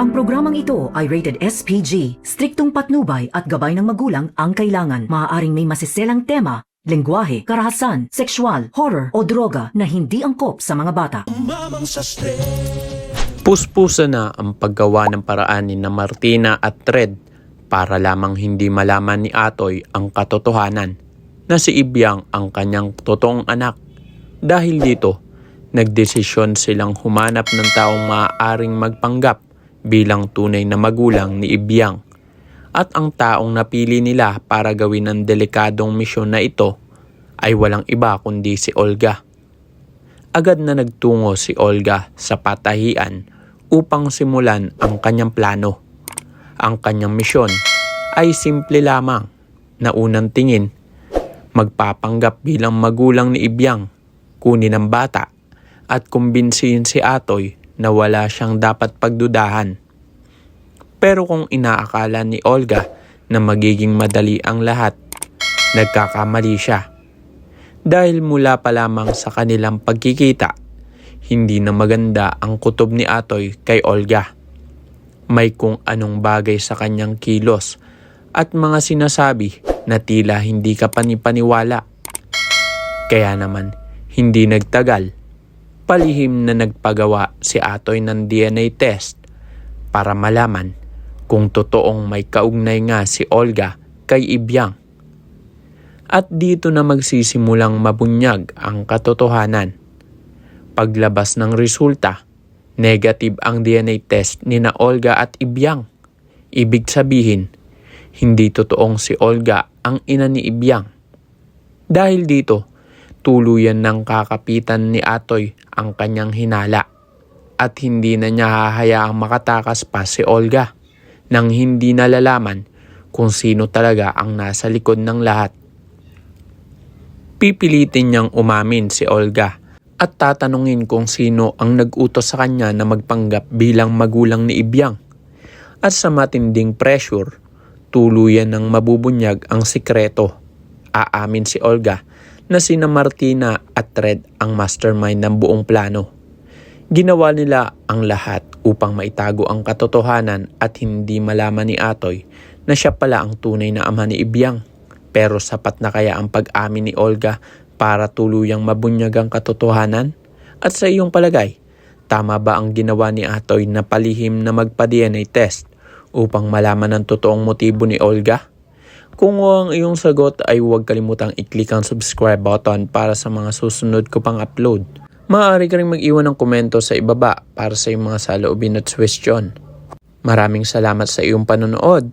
Ang programang ito ay rated SPG. Striktong patnubay at gabay ng magulang ang kailangan. Maaaring may masiselang tema, lengguwahe, karahasan, sexual, horror o droga na hindi angkop sa mga bata. Puspusa na ang paggawa ng paraan ni na Martina at Red para lamang hindi malaman ni Atoy ang katotohanan na si Ibyang ang kanyang totoong anak. Dahil dito, nagdesisyon silang humanap ng taong maaaring magpanggap bilang tunay na magulang ni Ibyang. At ang taong napili nila para gawin ang delikadong misyon na ito ay walang iba kundi si Olga. Agad na nagtungo si Olga sa patahian upang simulan ang kanyang plano. Ang kanyang misyon ay simple lamang na unang tingin, magpapanggap bilang magulang ni Ibyang, kunin ang bata at kumbinsihin si Atoy na wala siyang dapat pagdudahan. Pero kung inaakala ni Olga na magiging madali ang lahat, nagkakamali siya. Dahil mula pa lamang sa kanilang pagkikita, hindi na maganda ang kutob ni Atoy kay Olga. May kung anong bagay sa kanyang kilos at mga sinasabi na tila hindi ka panipaniwala. Kaya naman, hindi nagtagal, palihim na nagpagawa si Atoy ng DNA test para malaman kung totoong may kaugnay nga si Olga kay Ibyang. At dito na magsisimulang mabunyag ang katotohanan. Paglabas ng resulta, negative ang DNA test ni na Olga at Ibyang. Ibig sabihin, hindi totoong si Olga ang ina ni Ibyang. Dahil dito, tuluyan ng kakapitan ni Atoy ang kanyang hinala at hindi na niya hahayaang makatakas pa si Olga nang hindi nalalaman kung sino talaga ang nasa likod ng lahat. Pipilitin niyang umamin si Olga at tatanungin kung sino ang nag-utos sa kanya na magpanggap bilang magulang ni Ibyang. At sa matinding pressure, tuluyan ng mabubunyag ang sikreto. Aamin si Olga na sina Martina at Red ang mastermind ng buong plano. Ginawa nila ang lahat upang maitago ang katotohanan at hindi malaman ni Atoy na siya pala ang tunay na ama ni Ibyang. Pero sapat na kaya ang pag-amin ni Olga para tuluyang mabunyag ang katotohanan? At sa iyong palagay, tama ba ang ginawa ni Atoy na palihim na magpa-DNA test upang malaman ang totoong motibo ni Olga? Kung ang iyong sagot ay huwag kalimutang i-click ang subscribe button para sa mga susunod ko pang upload. Maaari ka rin mag-iwan ng komento sa ibaba para sa iyong mga saloobin at suwestyon. Maraming salamat sa iyong panonood.